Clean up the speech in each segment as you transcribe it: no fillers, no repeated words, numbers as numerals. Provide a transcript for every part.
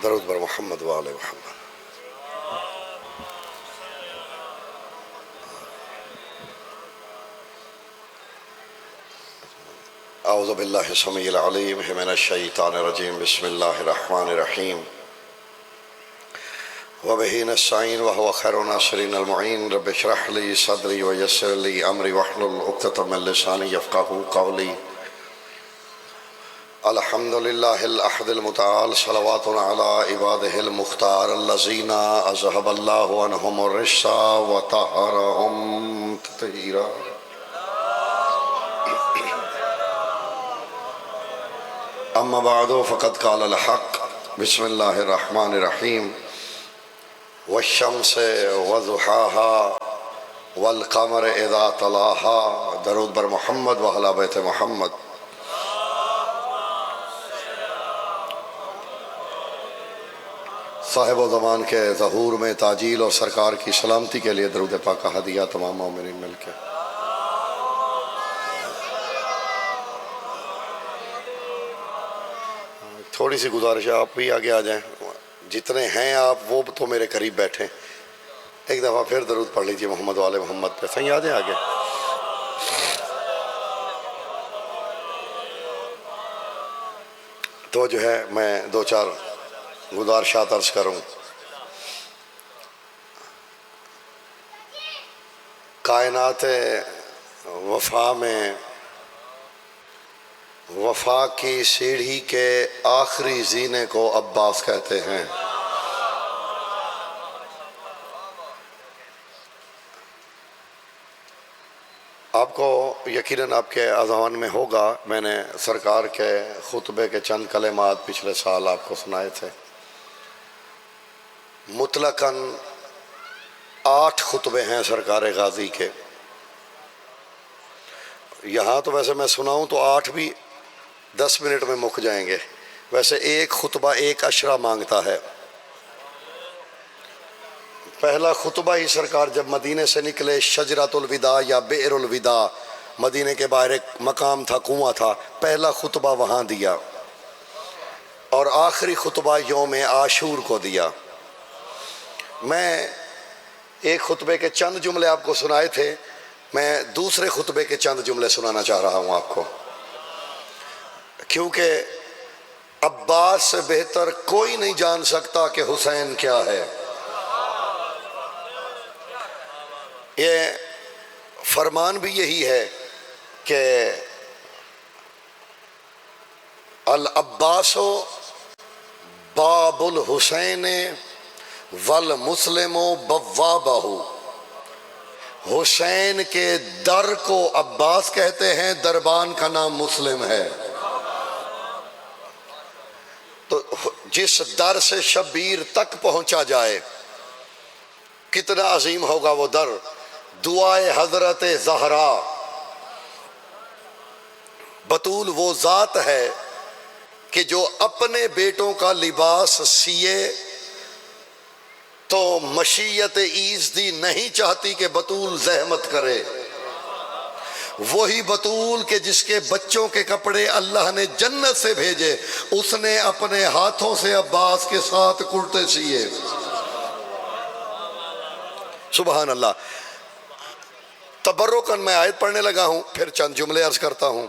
درود بر محمد و آل محمد. اعوذ باللہ السمیع العلیم من الشیطان الرجیم. بسم اللہ الرحمن الرحیم. وبہ نستعین وہو خیر الناصرین المعین. رب اشرح لی صدری ویسر لی امری واحلل عقدۃ من لسانی یفقہوا قولی. الحمدللہ الاحد المتعال. صلوات علی عبادہ المختار الذین اذہب اللہ عنہم الرجس وطہرہم تطہیرا. اما بعد فقد قال الحق. بسم اللہ الرحمن الرحیم. والشمس وضحاها والقمر اذا تلاها. درود بر محمد و اہل بیت محمد. صاحب و زمان کے ظہور میں تاجیل اور سرکار کی سلامتی کے لیے درود پاک کا ہدیہ تمام مومنین مل کے. تھوڑی سی گزارش ہے، آپ بھی آگے آ جائیں، جتنے ہیں آپ وہ تو میرے قریب بیٹھیں. ایک دفعہ پھر درود پڑھ لیجئے محمد والے محمد پہ. صحیح آ جائیں آگے. تو جو ہے میں دو چار گزارشات عرض کروں. کائنات وفا میں وفا کی سیڑھی کے آخری زینے کو عباس کہتے ہیں. آپ کو یقیناً آپ کے اذہان میں ہوگا، میں نے سرکار کے خطبے کے چند کلمات پچھلے سال آپ کو سنائے تھے. مطلقاً 8 خطبے ہیں سرکار غازی کے. یہاں تو ویسے میں سناؤں تو 8 بھی 10 منٹ میں مک جائیں گے. ویسے ایک خطبہ ایک اشرہ مانگتا ہے. پہلا خطبہ ہی سرکار جب مدینے سے نکلے، شجرۃ الوداع یا بئر الوداع، مدینے کے باہر ایک مقام تھا، کنواں تھا، پہلا خطبہ وہاں دیا. اور آخری خطبہ یوم عاشور کو دیا. میں ایک خطبے کے چند جملے آپ کو سنائے تھے، میں دوسرے خطبے کے چند جملے سنانا چاہ رہا ہوں آپ کو، کیونکہ عباس سے بہتر کوئی نہیں جان سکتا کہ حسین کیا ہے. یہ فرمان بھی یہی ہے کہ العباس باب الحسین والمسلم بوابہ. حسین کے در کو عباس کہتے ہیں، دربان کا نام مسلم ہے. تو جس در سے شبیر تک پہنچا جائے کتنا عظیم ہوگا وہ در. دعائے حضرت زہرا. بطول وہ ذات ہے کہ جو اپنے بیٹوں کا لباس سیے تو مشیت ایزدی نہیں چاہتی کہ بطول زحمت کرے. وہی بطول کہ جس کے بچوں کے کپڑے اللہ نے جنت سے بھیجے، اس نے اپنے ہاتھوں سے عباس کے ساتھ کرتے سیے. سبحان اللہ. تبرکاً میں آیت پڑھنے لگا ہوں، پھر چند جملے عرض کرتا ہوں.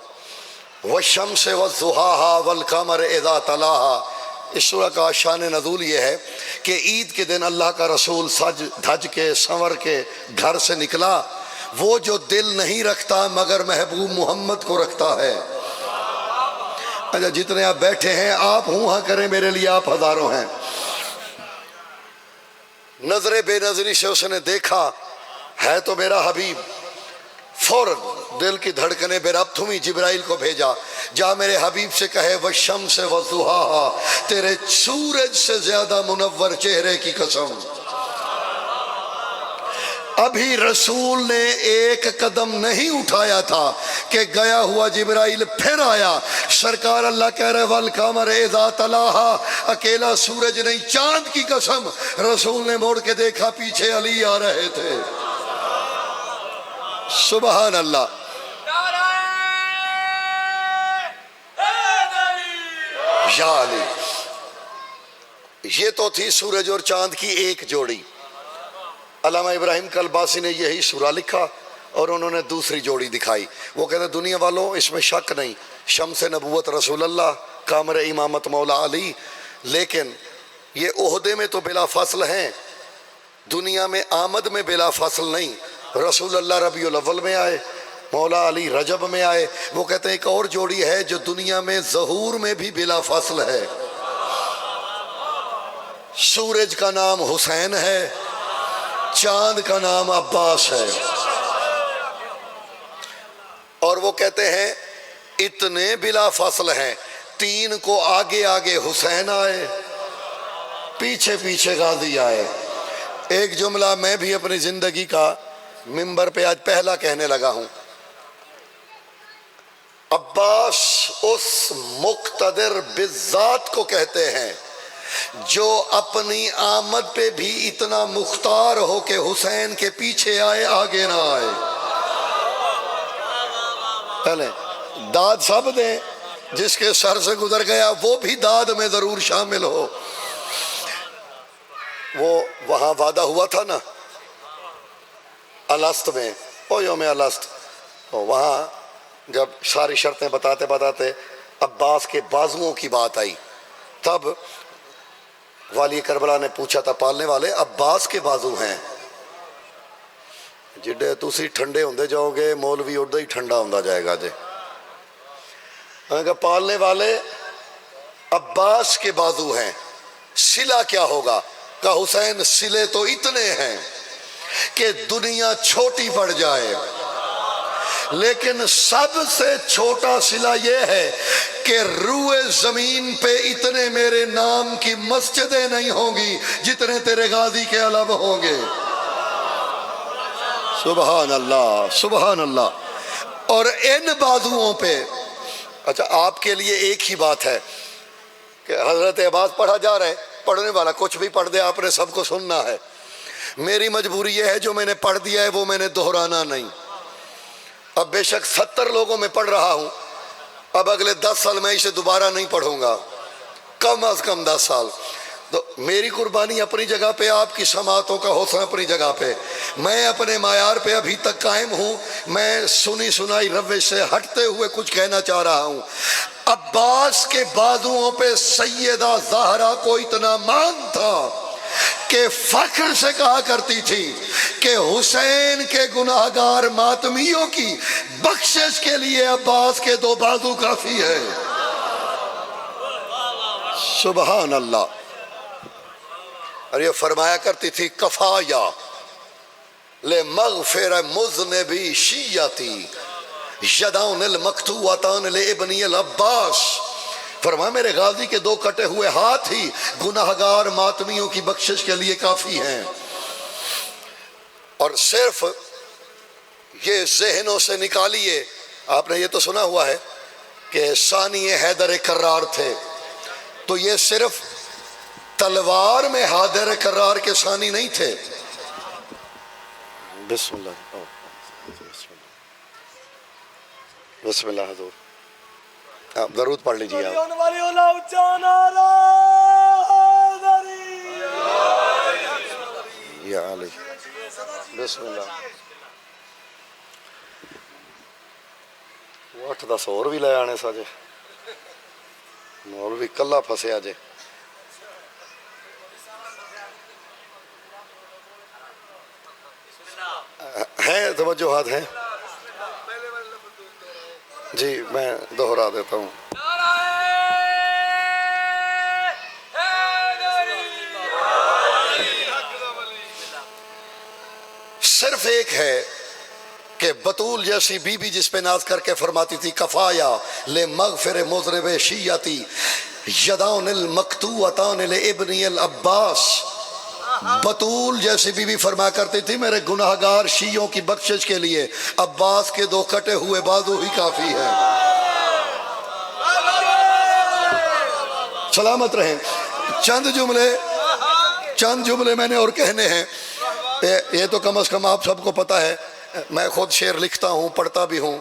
والشمس وضحاها والقمر اذا تلاها. اس سورہ کا شان نزول یہ ہے کہ عید کے دن اللہ کا رسول سج دھج کے سنور کے گھر سے نکلا. وہ جو دل نہیں رکھتا مگر محبوب محمد کو رکھتا ہے. اچھا جتنے آپ بیٹھے ہیں آپ ہاں کریں میرے لیے، آپ ہزاروں ہیں. نظر بے نظری سے اس نے دیکھا ہے تو میرا حبیب. فوراً دل کی دھڑکنے بے ربط ہوئی، جبرائیل کو بھیجا، جا میرے حبیب سے کہے والشمس وضحاها، تیرے سورج سے زیادہ منور چہرے کی قسم. ابھی رسول نے ایک قدم نہیں اٹھایا تھا کہ گیا ہوا جبرائیل پھر آیا. سرکار اللہ کہہ رہے والقمر اذا تلاها، اکیلا سورج نہیں، چاند کی قسم. رسول نے موڑ کے دیکھا، پیچھے علی آ رہے تھے. سبحان اللہ. یا علی. یہ تو تھی سورج اور چاند کی ایک جوڑی. علامہ ابراہیم کلباسی نے یہی سورہ لکھا اور انہوں نے دوسری جوڑی دکھائی. وہ کہتے ہیں دنیا والوں اس میں شک نہیں، شمس نبوت رسول اللہ، قمر امامت مولا علی، لیکن یہ عہدے میں تو بلا فصل ہیں، دنیا میں آمد میں بلا فصل نہیں. رسول اللہ ربیع الاول میں آئے، مولا علی رجب میں آئے. وہ کہتے ہیں ایک اور جوڑی ہے جو دنیا میں ظہور میں بھی بلا فصل ہے. سورج کا نام حسین ہے، چاند کا نام عباس ہے. اور وہ کہتے ہیں اتنے بلا فصل ہیں، تین کو آگے آگے حسین آئے، پیچھے پیچھے غازی آئے. ایک جملہ میں بھی اپنی زندگی کا ممبر پہ آج پہلا کہنے لگا ہوں. عباس اس مقتدر بالذات کو کہتے ہیں جو اپنی آمد پہ بھی اتنا مختار ہو کہ حسین کے پیچھے آئے، آگے نہ آئے. پہلے داد سب دیں، جس کے سر سے گزر گیا وہ بھی داد میں ضرور شامل ہو. وہ وہاں وعدہ ہوا تھا نا الست میں، او یوم الست، وہاں جب ساری شرطیں بتاتے بتاتے عباس کے بازوؤں کی بات آئی، تب والی کربلا نے پوچھا تھا پالنے والے عباس کے بازو ہیں؟ جڈے تسی ٹھنڈے ہوندے جاؤ گے مولوی اڑدہ ہی ٹھنڈا ہوندہ جائے گا. جی میں کہا پالنے والے عباس کے بازو ہیں، صلہ کیا ہوگا؟ کہ حسین صلے تو اتنے ہیں کہ دنیا چھوٹی پڑ جائے، لیکن سب سے چھوٹا صلہ یہ ہے کہ روئے زمین پہ اتنے میرے نام کی مسجدیں نہیں ہوں گی جتنے تیرے غازی کے علم ہوں گے. سبحان اللہ سبحان اللہ. اور ان بازوؤں پہ اچھا آپ کے لیے ایک ہی بات ہے کہ حضرت عباس پڑھا جا رہا ہے، پڑھنے والا کچھ بھی پڑھ دے، آپ نے سب کو سننا ہے. میری مجبوری یہ ہے جو میں نے پڑھ دیا ہے وہ میں نے دہرانا نہیں. اب بے شک 70 لوگوں میں پڑھ رہا ہوں، اب اگلے 10 سال میں اسے دوبارہ نہیں پڑھوں گا، کم از کم 10 سال. تو میری قربانی اپنی جگہ پہ، آپ کی سماعتوں کا حوصلہ اپنی جگہ پہ، میں اپنے معیار پہ ابھی تک قائم ہوں. میں سنی سنائی روش سے ہٹتے ہوئے کچھ کہنا چاہ رہا ہوں. عباس کے بازوؤں پہ سیدہ زہرا کو اتنا مان تھا کہ فخر سے کہا کرتی تھی کہ حسین کے گناہگار ماتمیوں کی بخشش کے لیے عباس کے 2 بازو کافی ہے. سبحان اللہ. اور یہ فرمایا کرتی تھی کفایا لمغفر مذنبی شیعتی یدان المقطوعتان لابنی العباس. فرمایا میرے غازی کے 2 کٹے ہوئے ہاتھ ہی گناہگار ماتمیوں کی بخشش کے لیے کافی ہیں. اور صرف یہ ذہنوں سے نکالیے، آپ نے یہ تو سنا ہوا ہے کہ ثانی حیدر کرار تھے، تو یہ صرف تلوار میں حیدر کرار کے ثانی نہیں تھے. بسم اللہ بسم اللہ حضور. آپ درود پڑھ لیجیے. آپ یا علی بسم اللہ. 8-10 اور بھی لے آنے ساجے، مولوی کلا پھسیا جے. ہیں توجہات ہیں جی، میں دہرا دیتا ہوں. صرف ایک ہے کہ بطول جیسی بی بی جس پہ ناز کر کے فرماتی تھی کفایا لمغفر مذنب شیعتی یدان المقطوعتان لابنی العباس. بطول جیسی بی بی فرمایا کرتی تھی میرے گناہگار شیعوں کی بخشش کے لیے عباس کے 2 کٹے ہوئے بازو ہی کافی ہیں. سلامت رہیں. چند جملے میں نے اور کہنے ہیں. یہ تو کم از کم آپ سب کو پتہ ہے، میں خود شعر لکھتا ہوں، پڑھتا بھی ہوں،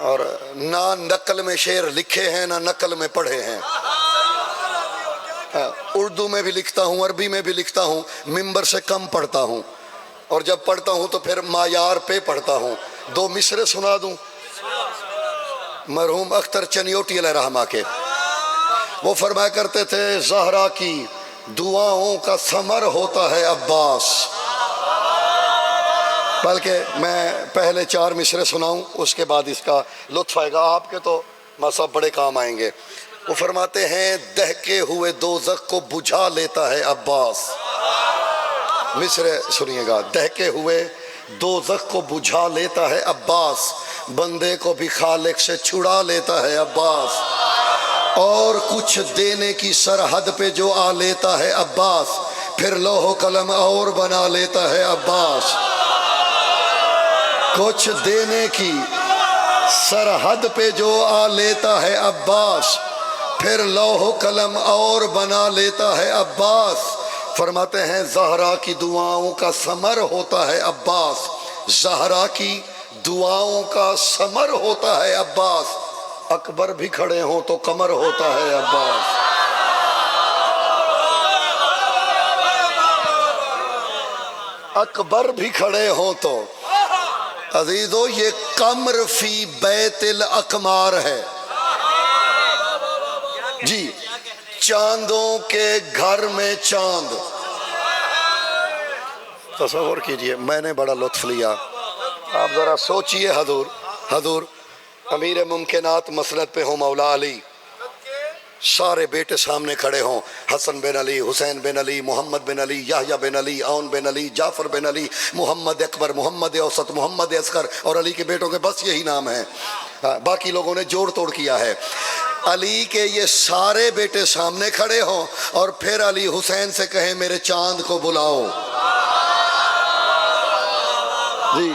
اور نہ نقل میں شعر لکھے ہیں نہ نقل میں پڑھے ہیں. اردو میں بھی لکھتا ہوں، عربی میں بھی لکھتا ہوں، ممبر سے کم پڑھتا ہوں، اور جب پڑھتا ہوں تو پھر معیار پہ پڑھتا ہوں۔ دو مصرے سنا دوں مرحوم اختر چنیوٹی علیہ رحمہ کے۔ وہ فرمایا کرتے تھے زہرا کی دعاؤں کا ثمر ہوتا ہے عباس۔ بلکہ میں پہلے 4 مصرے سناؤں، اس کے بعد اس کا لطف آئے گا، آپ کے تو مذہب بڑے کام آئیں گے۔ وہ فرماتے ہیں دہکے ہوئے دوزخ کو بجھا لیتا ہے عباس۔ مصرے سنیے گا، دہکے ہوئے دوزخ کو بجھا لیتا ہے عباس، بندے کو بھی خالق سے چھڑا لیتا ہے عباس، اور کچھ دینے کی سرحد پہ جو آ لیتا ہے عباس، پھر لوح و قلم اور بنا لیتا ہے عباس۔ کچھ دینے کی سرحد پہ جو آ لیتا ہے عباس، پھر لوح و قلم اور بنا لیتا ہے عباس۔ فرماتے ہیں زہرا کی دعاؤں کا ثمر ہوتا ہے عباس، زہرا کی دعاؤں کا ثمر ہوتا ہے عباس، اکبر بھی کھڑے ہوں تو کمر ہوتا ہے عباس۔ اکبر بھی کھڑے ہوں تو، عزیزو یہ کمر فی بیت الاقمار ہے جی، چاندوں کے گھر میں چاند۔ تصور کیجئے، میں نے بڑا لطف لیا، آپ ذرا سوچئے، حضور امیر ممکنات مسند پہ ہوں مولا علی، سارے بیٹے سامنے کھڑے ہوں، حسن بن علی، حسین بن علی، محمد بن علی، یحییٰ بن علی، عون بن علی، جعفر بن علی، محمد اکبر، محمد اوسط، محمد اصغر، اور علی کے بیٹوں کے بس یہی نام ہیں، باقی لوگوں نے جوڑ توڑ کیا ہے۔ علی کے یہ سارے بیٹے سامنے کھڑے ہوں اور پھر علی حسین سے کہیں میرے چاند کو بلاؤ جی۔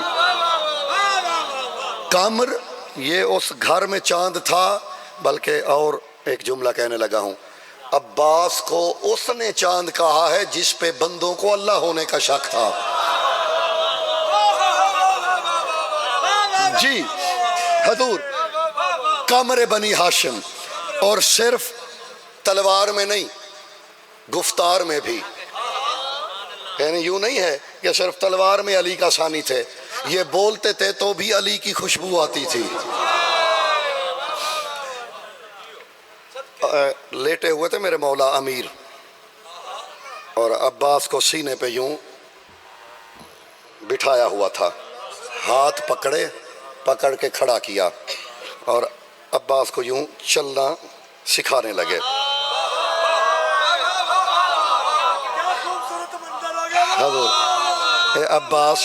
کمر یہ اس گھر میں چاند تھا، بلکہ اور ایک جملہ کہنے لگا ہوں، عباس کو اس نے چاند کہا ہے جس پہ بندوں کو اللہ ہونے کا شک تھا جی۔ حضور قمر بنی ہاشم، اور صرف تلوار میں نہیں، گفتار میں بھی، یعنی یوں نہیں ہے کہ صرف تلوار میں علی کا ثانی تھے، یہ بولتے تھے تو بھی علی کی خوشبو آتی تھی۔ لیٹے ہوئے تھے میرے مولا امیر، اور عباس کو سینے پہ یوں بٹھایا ہوا تھا، ہاتھ پکڑ کے کھڑا کیا، اور عباس کو یوں چلنا سکھانے لگے۔ حضور اے عباس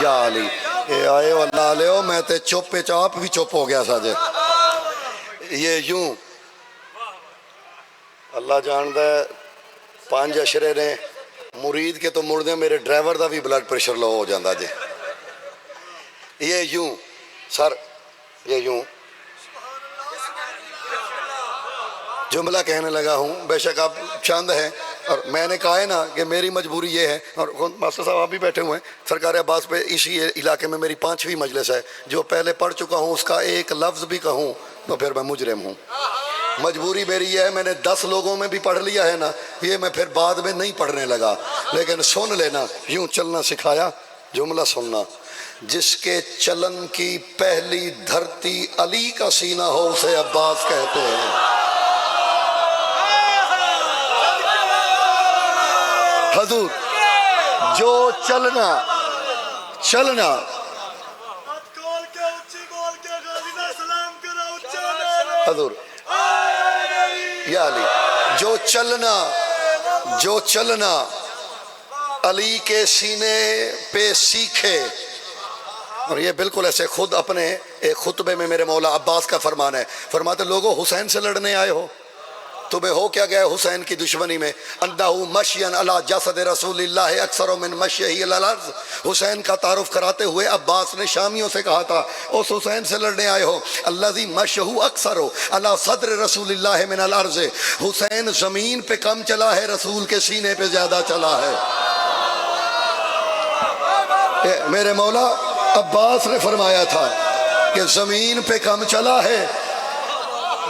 یا علی اے آئے و اللہ علیہ، میں تے چپ پہ چاپ بھی چپ ہو گیا ساجے۔ یہ یوں اللہ جاندہ ہے، 5 اشرے نے مرید کے تو مردے، میرے ڈرائیور دا بھی بلڈ پریشر لو ہو جاندہ جے۔ یہ یوں سر، یہ یوں جملہ کہنے لگا ہوں، بے شک آپ چاند ہیں، اور میں نے کہا ہے نا کہ میری مجبوری یہ ہے، اور ماسٹر صاحب آپ بھی بیٹھے ہوئے ہیں، سرکار عباس پہ اسی علاقے میں میری 5ویں مجلس ہے، جو پہلے پڑھ چکا ہوں اس کا ایک لفظ بھی کہوں تو پھر میں مجرم ہوں۔ مجبوری میری یہ ہے، میں نے 10 لوگوں میں بھی پڑھ لیا ہے نا، یہ میں پھر بعد میں نہیں پڑھنے لگا، لیکن سن لینا، یوں چلنا سکھایا، جملہ سننا، جس کے چلن کی پہلی دھرتی علی کا سینہ ہو اسے عباس کہتے ہیں۔ حضور جو چلنا حضور یا علی، جو چلنا علی کے سینے پہ سیکھے، اور یہ بالکل ایسے خود اپنے ایک خطبے میں میرے مولا عباس کا فرمان ہے، فرماتے لوگوں حسین سے لڑنے آئے ہو، تمہیں ہو کیا گیا حسین کی دشمنی میں؟ انہو مشین علی جسد رسول اللہ اکثر من مشیہ علی الارض۔ حسین کا تعارف کراتے ہوئے عباس نے شامیوں سے کہا تھا اس حسین سے لڑنے آئے ہو، الذی مشیہ اکثر علی صدر رسول اللہ من الارض، حسین زمین پہ کم چلا ہے، رسول کے سینے پہ زیادہ چلا ہے۔ میرے مولا عباس نے فرمایا تھا کہ زمین پہ کم چلا ہے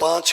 5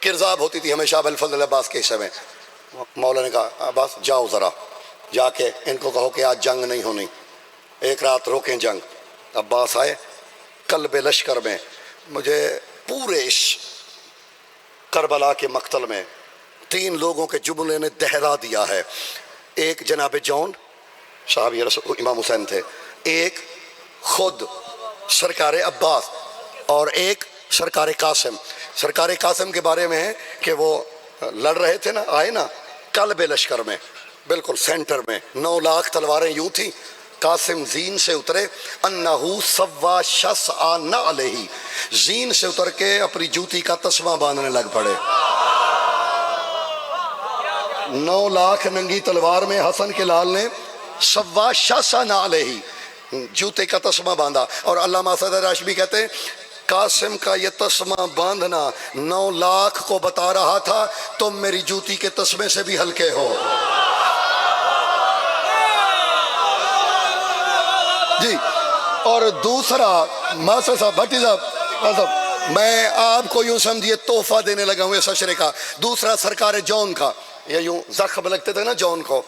کرزاب ہوتی تھی ہمیشہ ابو الفضل عباس کے حصے میں. مولا نے کہا عباس جاؤ ذرا جا کے ان کو کہو کہ آج جنگ نہیں ہونی, ایک رات روکیں جنگ. عباس آئے قلب لشکر میں. مجھے پورے اس کربلا کے مقتل میں 3 لوگوں کے جملے نے دہرا دیا ہے. ایک جناب جون صحابی رسول امام حسین تھے, ایک خود سرکار عباس, اور ایک سرکار قاسم. سرکار قاسم کے بارے میں ہے کہ وہ لڑ رہے تھے نا, آئے نا قلب لشکر میں بالکل سینٹر میں, 9 لاکھ تلواریں یوں تھیں. قاسم زین سے اترے انہو سوا شسع نعلہ, زین سے اتر کے اپنی جوتی کا تسمہ باندھنے لگ پڑے. 9 لاکھ ننگی تلوار میں حسن کے لال نے سوا شسع نعلہ جوتے کا تسمہ باندھا. اور علامہ اسد راشبی کہتے ہیں قاسم کا یہ تسمہ باندھنا 9 لاکھ کو بتا رہا تھا تم میری جوتی کے تسمے سے بھی ہلکے ہو. جی اور دوسرا ماسٹر صاحب بھٹی صاحب میں آپ کو یوں سمجھیے تحفہ دینے لگا ہوں اس اشرے کا. دوسرا سرکار جون کا, یہ یوں زخم لگتے تھے نا جون کو,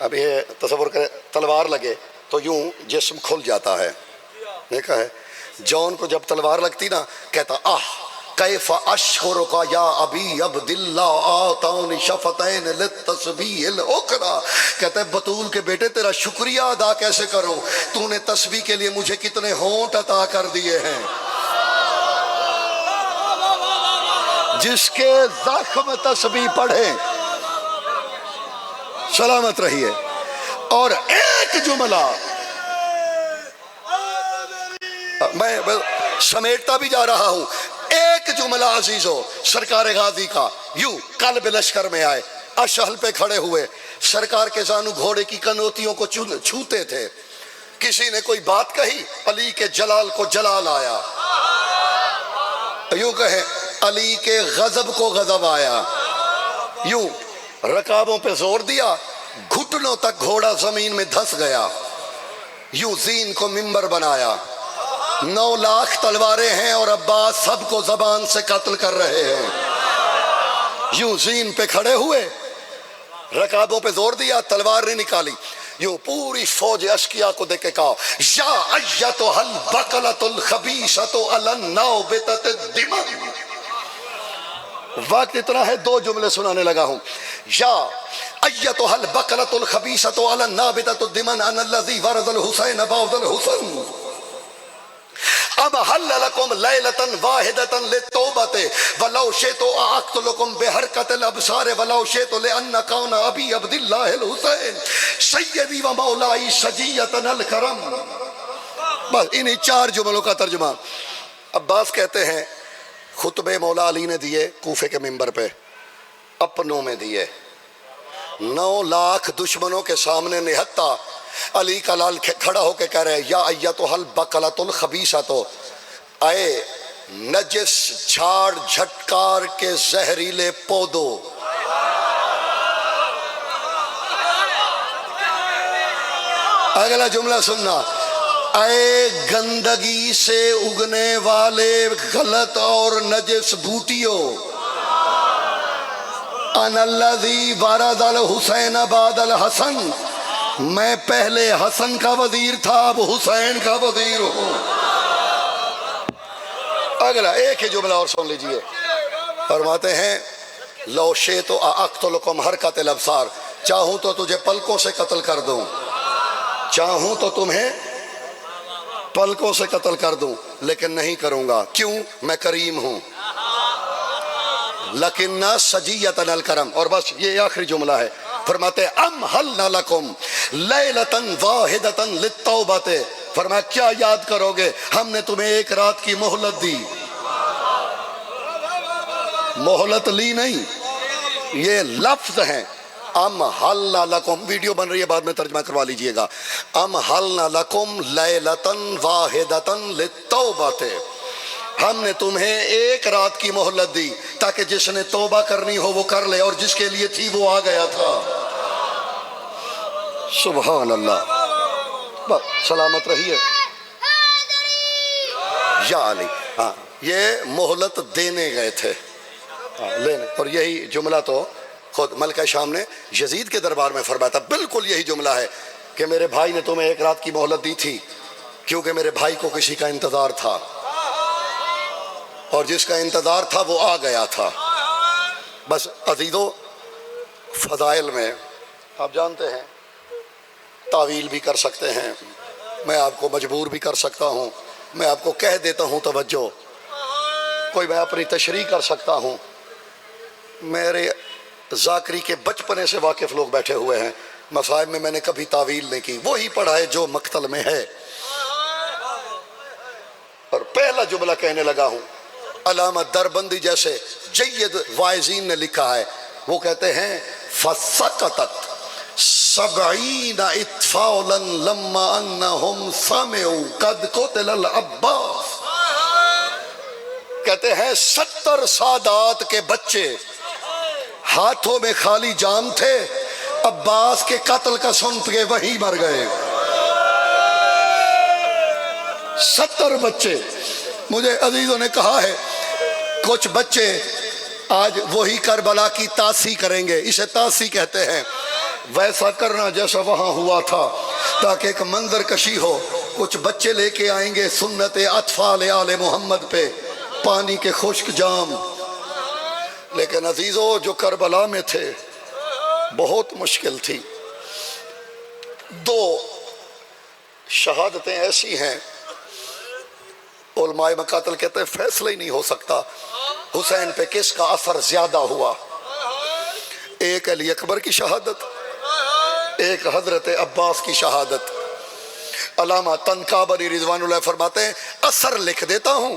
اب یہ تصور کرے تلوار لگے تو یوں جسم کھل جاتا ہے, دیکھا ہے. جون کو جب تلوار لگتی نا کہتا کیف اشکرک یا ابی عبداللہ آتونی شفتین للتسبیح الاخری, کہتا ہے بطول کے بیٹے تیرا شکریہ ادا کیسے کروں, تو نے تسبیح کے لیے مجھے کتنے ہونٹ عطا کر دیے ہیں. جس کے زخم تسبیح پڑھے سلامت رہیے. اور ایک جملہ میں سمیٹتا بھی جا رہا ہوں, ایک جملہ عزیزو سرکار غازی کا یوں قلب لشکر میں آئے, اشہل پہ کھڑے ہوئے, سرکار کے زانو گھوڑے کی کنوتیوں کو چھوتے تھے. کسی نے کوئی بات کہی, علی کے جلال کو جلال آیا, یوں کہیں علی کے غضب کو غضب آیا. یوں رکابوں پہ زور دیا, گھٹنوں تک گھوڑا زمین میں دھس گیا. یوں زین کو منبر بنایا. 9 لاکھ تلواریں ہیں اور عباس سب کو زبان سے قتل کر رہے ہیں. یوں زین پہ کھڑے ہوئے, رکابوں پہ زور دیا, تلوار نہیں نکالی. یوں پوری فوج اشکیا کو دیکھ کے کہا یا ایتھا البقلۃ الخبیثۃ علی النابتۃ الدماء. وقت اتنا ہے 2 جملے سنانے لگا ہوں. یا ایتھا البقلۃ الخبیثۃ علی النابتۃ الدماء ان الذی ورد الحسین بعد الحسن اب حل لکم لیلتاً واحدتاً للتوبت ولو شئت اقتلکم بحرکت الابصار ولو شئت لان کون ابی عبداللہ الحسین سیدی و مولائی سجیتنا الکرم. بس انہی 4 جملوں کا ترجمہ. عباس کہتے ہیں خطبے مولا علی نے دیے کوفے کے منبر پہ, اپنوں میں دیے. 9 لاکھ دشمنوں کے سامنے نہتا علی کا لال کھڑا ہو کے کہہ رہے یا ایتھا البقلۃ الخبیثۃ, اے نجس جھاڑ جھٹکار کے زہریلے پودوں. اگلا جملہ سننا, اے گندگی سے اگنے والے غلط اور نجس بوٹیوں. ان الذی ورد الحسین بعد الحسن, میں پہلے حسن کا وزیر تھا اب حسین کا وزیر ہوں. اگلا ایک ہی جملہ اور سن لیجئے. فرماتے ہیں لو شئت اقتلکم حرکت الابصار, چاہوں تو تجھے پلکوں سے قتل کر دوں, چاہوں تو تمہیں پلکوں سے قتل کر دوں, لیکن نہیں کروں گا. کیوں؟ میں کریم ہوں. لیکن سجیتنا الکرم. اور بس یہ آخری جملہ ہے. فرماتے ام حلنا لکم لیلتاً واحدتاً للتوبت, فرمایا کیا یاد کرو گے, ہم نے تمہیں 1 رات کی مہلت دی. مہلت لی نہیں, یہ لفظ ہیں. ام حلنا لکم, ویڈیو بن رہی ہے بعد میں ترجمہ کروا لیجئے گا. ام حلنا لکم لیلتاً واحدتاً للتوبت, ہم نے تمہیں 1 رات کی مہلت دی تاکہ جس نے توبہ کرنی ہو وہ کر لے, اور جس کے لیے تھی وہ آ گیا تھا. سبحان اللہ. بس سلامت رہیے. یا علی. ہاں یہ مہلت دینے گئے تھے لینے. اور یہی جملہ تو خود ملکہ شام نے یزید کے دربار میں فرمایا تھا. بالکل یہی جملہ ہے کہ میرے بھائی نے تمہیں ایک رات کی مہلت دی تھی کیونکہ میرے بھائی کو کسی کا انتظار تھا اور جس کا انتظار تھا وہ آ گیا تھا. بس عزیزو فضائل میں آپ جانتے ہیں تعویل بھی کر سکتے ہیں, میں آپ کو مجبور بھی کر سکتا ہوں, میں آپ کو کہہ دیتا ہوں توجہ, کوئی میں اپنی تشریح کر سکتا ہوں. میرے ذاکری کے بچپنے سے واقف لوگ بیٹھے ہوئے ہیں, مصائب میں نے کبھی تعویل نہیں کی, وہی پڑھا ہے جو مقتل میں ہے. اور پہلا جملہ کہنے لگا ہوں, علامہ دربندی جیسے جید واعظین نے لکھا ہے, وہ کہتے ہیں فَسَقَطَتْ 70 اطفالا لما انہم سمعوا قد قتل العباس. کہتے ہیں 70 سادات کے بچے ہاتھوں میں خالی جام تھے, عباس کے قتل کا سن کے وہی مر گئے. 70 بچے. مجھے عزیزوں نے کہا ہے کچھ بچے آج وہی کربلا کی تاسی کریں گے, اسے تاسی کہتے ہیں, ویسا کرنا جیسا وہاں ہوا تھا تاکہ ایک منظر کشی ہو. کچھ بچے لے کے آئیں گے سنت اطفال آل محمد پہ, پانی کے خشک جام. لیکن عزیزو جو کربلا میں تھے بہت مشکل تھی. 2 شہادتیں ایسی ہیں علماء مقاتل کہتے ہیں فیصلہ ہی نہیں ہو سکتا حسین پہ کس کا اثر زیادہ ہوا. ایک علی اکبر کی شہادت, ایک حضرت عباس کی شہادت. علامہ تنکابری رضوان اللہ فرماتے ہیں اثر لکھ دیتا ہوں,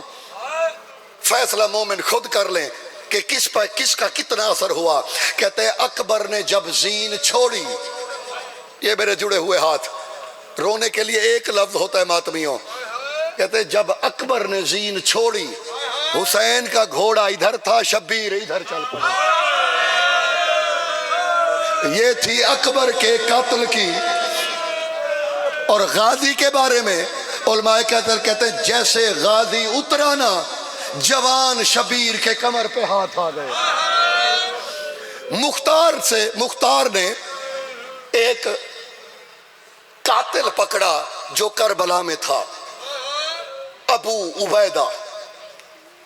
فیصلہ مومن خود کر لیں کہ کس کا کتنا اثر ہوا. کہتے ہیں اکبر نے جب زین چھوڑی, یہ میرے جڑے ہوئے ہاتھ, رونے کے لیے ایک لفظ ہوتا ہے ماتمیوں, کہتے ہیں جب اکبر نے زین چھوڑی حسین کا گھوڑا ادھر تھا, شبیر ادھر چل پڑا. یہ تھی اکبر کے قتل کی. اور غازی کے بارے میں علماء کہتے ہیں جیسے غازی اترا نا, جوان شبیر کے کمر پہ ہاتھ آ گئے. مختار نے ایک قاتل پکڑا جو کربلا میں تھا, ابو عبیدہ.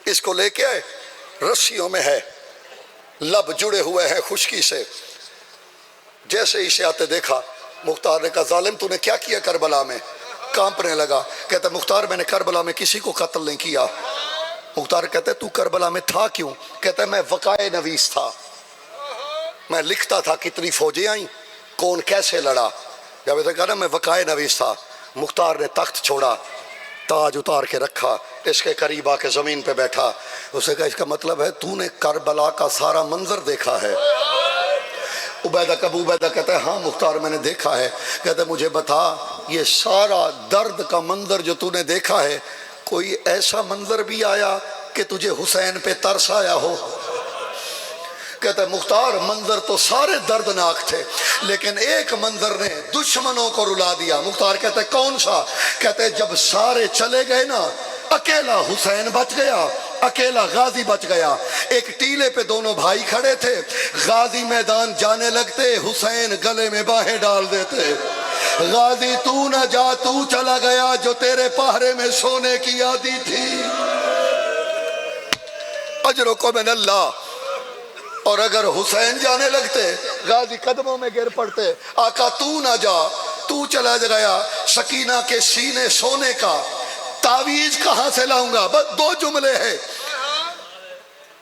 اس کو لے کے آئے, رسیوں میں ہے, لب جڑے ہوئے ہیں خشکی سے. جیسے اسے آتے دیکھا, مختار نے کہا ظالم تو نے کیا کیا کربلا میں؟ کانپنے لگا. کہتا مختار میں نے کربلا میں کسی کو قتل نہیں کیا. مختار کہتے تو کربلا میں تھا کیوں؟ کہتا میں وقائع نویس تھا, میں لکھتا تھا کتنی فوجیں آئیں, کون کیسے لڑا. جب اسے کہا نا میں وقائع نویس تھا. مختار نے تخت چھوڑا, تاج اتار کے رکھا, اس کے قریب آ کے زمین پہ بیٹھا. اسے کہا اس کا مطلب ہے تو نے کربلا کا سارا منظر دیکھا ہے. ابو عبیدہ کہتا ہے ہاں مختار میں نے دیکھا ہے. کہتا ہے مجھے بتا یہ سارا درد کا منظر جو تو نے دیکھا ہے, کوئی ایسا منظر بھی آیا کہ تجھے حسین پہ ترس آیا ہو؟ کہتا ہے مختار منظر تو سارے دردناک تھے لیکن ایک منظر نے دشمنوں کو رلا دیا. مختار کہتا ہے کون سا؟ کہتا ہے جب سارے چلے گئے نا, اکیلا حسین بچ گیا, اکیلا غازی بچ گیا. ایک ٹیلے پہ دونوں بھائی کھڑے تھے, غازی میدان جانے لگتے, حسین گلے میں باہیں ڈال دیتے. غازی تو نہ جا, تو چلا گیا جو تیرے پہرے میں سونے کی یادی تھی. اجرکم من اللہ. اور اگر حسین جانے لگتے غازی قدموں میں گر پڑتے, آقا تو نہ جا, تو چلا گیا, سکینہ کے سینے سونے کا, تعویذ کہاں سے لاؤں گا؟ بس 2 جملے ہیں.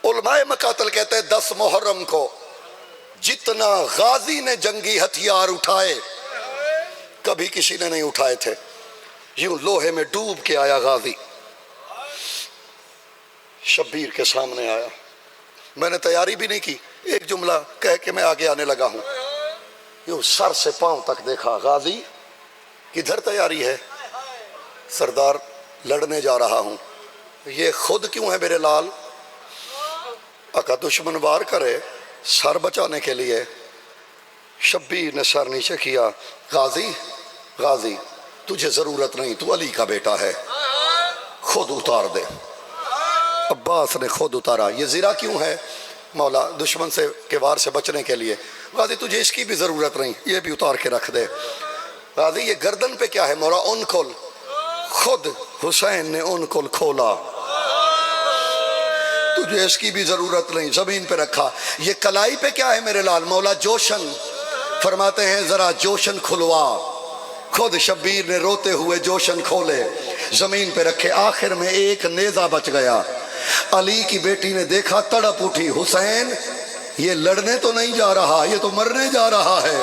علماء مقاتل کہتے ہیں 10 محرم کو جتنا غازی نے جنگی ہتھیار اٹھائے کبھی کسی نے نہیں اٹھائے تھے. یوں لوہے میں ڈوب کے آیا غازی, شبیر کے سامنے آیا. میں نے تیاری بھی نہیں کی, ایک جملہ کہہ کے میں آگے آنے لگا ہوں. یوں سر سے پاؤں تک دیکھا, غازی کدھر تیاری ہے؟ سردار لڑنے جا رہا ہوں. یہ خود کیوں ہے میرے لال؟ آقا دشمن وار کرے سر بچانے کے لیے. شبیر نے سر نیچے کیا. غازی تجھے ضرورت نہیں, تو علی کا بیٹا ہے, خود اتار دے۔ عباس نے خود اتارا۔ یہ زرہ کیوں ہے؟ مولا دشمن سے کے وار سے بچنے کے لیے۔ غازی تجھے اس کی بھی ضرورت نہیں، یہ بھی اتار کے رکھ دے۔ غازی یہ گردن پہ کیا ہے؟ مولا اون کھول۔ خود حسین نے اون کھول کھولا، تجھے اس کی بھی ضرورت نہیں، زمین پہ رکھا۔ یہ کلائی پہ کیا ہے میرے لال؟ مولا جوشن، فرماتے ہیں ذرا جوشن کھلوا۔ خود شبیر نے روتے ہوئے جوشن کھولے، زمین پہ رکھے۔ آخر میں ایک نیزہ بچ گیا۔ علی کی بیٹی نے دیکھا، تڑپ اٹھی، حسین یہ لڑنے تو نہیں جا رہا، یہ تو مرنے جا رہا ہے،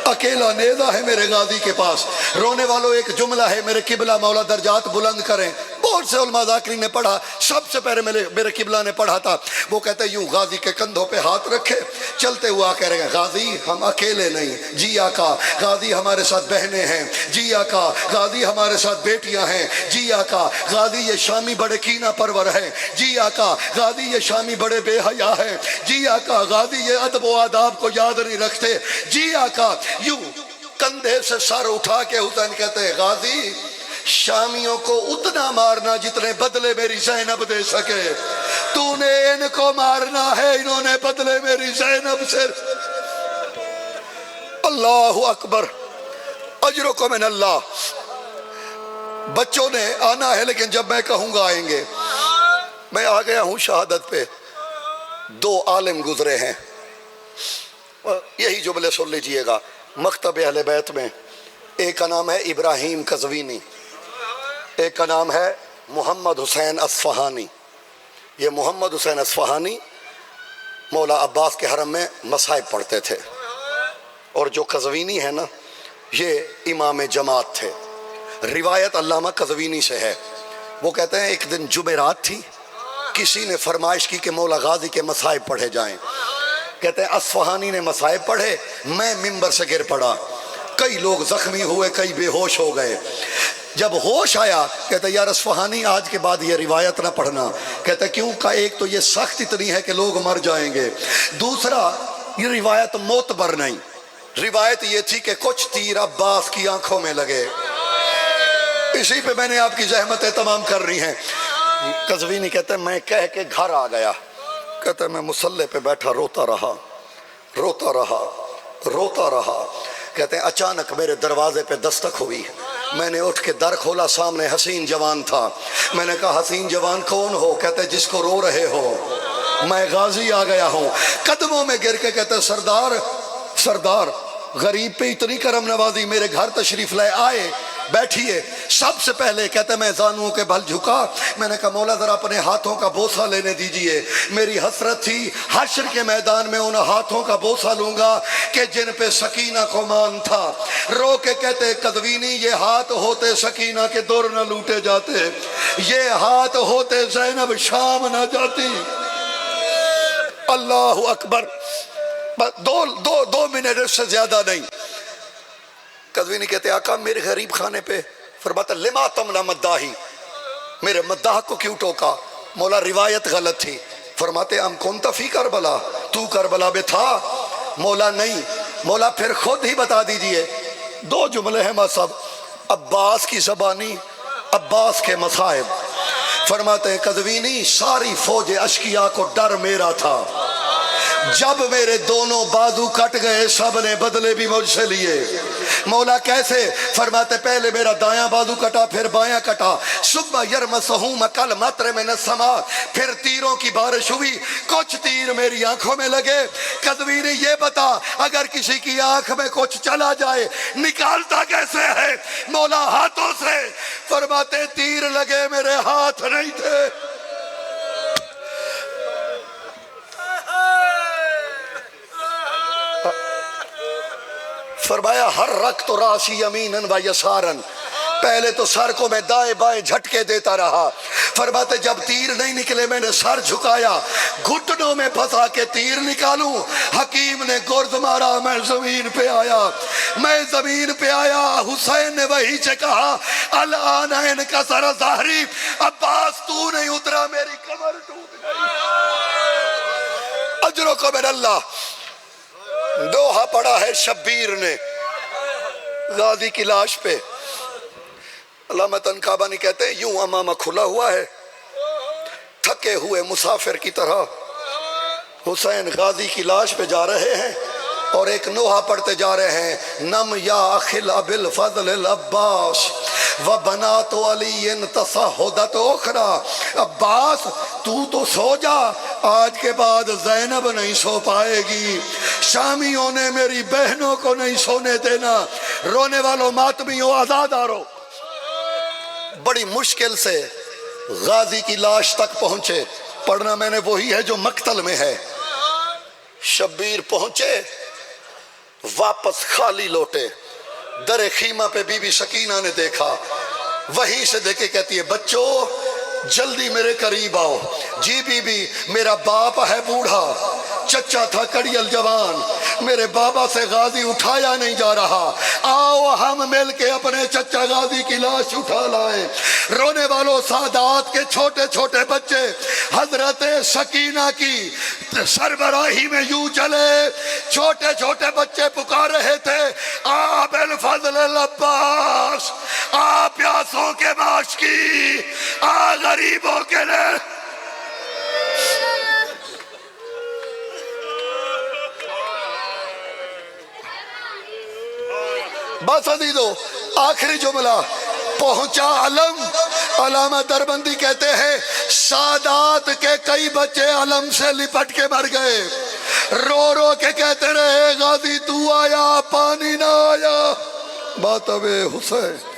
اکیلا نیزہ ہے میرے غازی کے پاس۔ رونے والوں ایک جملہ ہے، میرے قبلہ مولا درجات بلند کریں۔ بہت سے علماء ذاکرین نے پڑھا، سب سے پہلے میرے قبلہ نے پڑھا تھا۔ وہ کہتے ہیں یوں غازی کے کندھوں پہ ہاتھ رکھے، چلتے ہوا کہہ رہے ہیں غازی ہم اکیلے نہیں، جی آقا غازی ہمارے ساتھ بہنیں ہیں، جی آقا غازی ہمارے ساتھ بیٹیاں ہیں، جی آقا غازی یہ شامی بڑے کینہ پرور ہیں، جی آقا غازی یہ شامی بڑے بے حیا ہیں، جی آقا غازی یہ ادب و آداب کو یاد نہیں رکھتے، جی آقا۔ یوں کندھے سے سر اٹھا کے حسین کہتے ہیں غازی شامیوں کو اتنا مارنا جتنے بدلے میری زینب دے سکے، تو نے ان کو مارنا ہے، انہوں نے بدلے میری زینب سے۔ اللہ اکبر، اجرکم من اللہ۔ بچوں نے آنا ہے لیکن جب میں کہوں گا آئیں گے۔ میں آ گیا ہوں شہادت پہ۔ دو عالم گزرے ہیں، یہی جملے سن لیجئے گا مکتب اہل بیت میں۔ ایک کا نام ہے ابراہیم قزوینی، ایک کا نام ہے محمد حسین اصفہانی۔ یہ محمد حسین اصفہانی مولا عباس کے حرم میں مصائب پڑھتے تھے، اور جو قزوینی ہے نا یہ امام جماعت تھے۔ روایت علامہ قزوینی سے ہے، وہ کہتے ہیں ایک دن جمعرات تھی، کسی نے فرمائش کی کہ مولا غازی کے مصائب پڑھے جائیں۔ کہتے ہیں اصفہانی نے مصائب پڑھے، میں ممبر سے گر پڑا، کئی لوگ زخمی ہوئے، کئی بے ہوش ہو گئے۔ جب ہوش آیا کہتے ہیں یار اصفہانی آج کے بعد یہ روایت نہ پڑھنا۔ کہتے ہیں کیوں؟ کہ ایک تو یہ سخت اتنی ہے کہ لوگ مر جائیں گے، دوسرا یہ روایت معتبر نہیں۔ روایت یہ تھی کہ کچھ تیر عباس کی آنکھوں میں لگے۔ اسی پہ میں نے آپ کی زحمتیں تمام کر رہی ہیں۔ قزوینی کہتے ہیں میں کہہ کے گھر آ گیا۔ کہتے ہیں میں مصلی پہ بیٹھا روتا رہا، روتا رہا، روتا رہا۔ کہتے ہیں اچانک میرے دروازے پہ دستک ہوئی، میں نے اٹھ کے در کھولا، سامنے حسین جوان تھا۔ میں نے کہا حسین جوان کون ہو؟ کہتے ہیں جس کو رو رہے ہو، میں غازی آ گیا ہوں۔ قدموں میں گر کے کہتے ہیں سردار سردار غریب پہ اتنی کرم نوازی، میرے گھر تشریف لائے، آئے بیٹھیے۔ سب سے پہلے کہتے میں زانوں کے بل جھکا، میں نے کہا مولا ذرا اپنے ہاتھوں کا بوسہ لینے دیجئے، میری حسرت تھی حشر کے میدان میں ان ہاتھوں کا بوسہ لوں گا کہ جن پہ سکینہ کو مان تھا۔ رو کے کہتے قزوینی یہ ہاتھ ہوتے سکینہ کے دور نہ لوٹے جاتے، یہ ہاتھ ہوتے زینب شام نہ جاتی۔ اللہ اکبر۔ دو منٹ سے زیادہ نہیں۔ قزوینی کہتے آقا میرے غریب خانے پہ، فرماتا لما تمنا مداحی، میرے مداح کو کیوں ٹوکا؟ مولا روایت غلط تھی۔ فرماتے ام کنت فی کربلا، تو کربلا میں تھا؟ مولا نہیں۔ مولا پھر خود ہی بتا دیجئے۔ دو جملے ہیں مصحف، عباس کی زبانی، عباس کے مصائب۔ فرماتے ہیں قزوینی ساری فوج اشقیاء کو ڈر میرا تھا، جب میرے دونوں بازو کٹ گئے سب نے بدلے بھی مجھ سے لیے۔ مولا کیسے؟ فرماتے پہلے میرا دایاں بازو کٹا، پھر بایاں کٹا، صبح یرمسہم کل مطر من السماء، پھر تیروں کی بارش ہوئی، کچھ تیر میری آنکھوں میں لگے۔ قزوینی یہ بتا اگر کسی کی آنکھ میں کچھ چلا جائے نکالتا کیسے ہے؟ مولا ہاتھوں سے۔ فرماتے تیر لگے میرے ہاتھ نہیں تھے۔ فرمایا ہر رکت راسی یمیناً و یساراً، پہلے تو سر کو میں دائیں بائیں جھٹکے دیتا رہا۔ فرماتے جب تیر نہیں نکلے میں نے سر جھکایا، گھٹنوں میں پھنسا کے تیر نکالوں۔ حکیم نے گرز مارا، میں زمین پہ آیا، میں زمین پہ آیا۔ حسین نے وہی سے کہا الان انکسر ظہری، عباس تو نہیں اترا میری کمر ٹوٹ گئی۔ اجرکم من اللہ۔ دوہا پڑا ہے شبیر نے غازی کی لاش پہ، علامہ تنکابانی کہتے ہیں یوں امامہ کھلا ہوا ہے تھکے ہوئے مسافر کی طرح حسین غازی کی لاش پہ جا رہے ہیں اور ایک نوحہ پڑھتے جا رہے ہیں نم یا اخل ابی الفضل العباس وبنات علی تصہدت اخرى عباس تو سو جا آج کے بعد زینب نہیں سو پائے گی شامیوں نے میری بہنوں کو نہیں سونے دینا رونے والوں ماتمیوں آزادارو بڑی مشکل سے غازی کی لاش تک پہنچے پڑھنا میں نے وہی ہے جو مقتل میں ہے شبیر پہنچے واپس خالی لوٹے در خیمہ پہ بی بی سکینہ نے دیکھا وہیں سے دیکھے کہتی ہے بچوں جلدی میرے قریب آؤ جی بی بی میرا باپ ہے بوڑھا چچا تھا کڑیل جوان میرے بابا سے غازی اٹھایا نہیں جا رہا آؤ ہم مل کے اپنے چچا غازی کی لاش اٹھا لائیں رونے والوں سادات کے چھوٹے چھوٹے بچے حضرت سکینہ کی سربراہی میں یوں چلے چھوٹے چھوٹے بچے پکار رہے تھے آ بالفضل العباس آ پیاسوں کے معاش کی آ غریبوں کے لیے بس عزیزو آخری جملہ پہنچا علم علامہ دربندی کہتے ہیں سادات کے کئی بچے علم سے لپٹ کے مر گئے رو رو کے کہتے رہے غازی تو آیا پانی نہ آیا بات اب حسین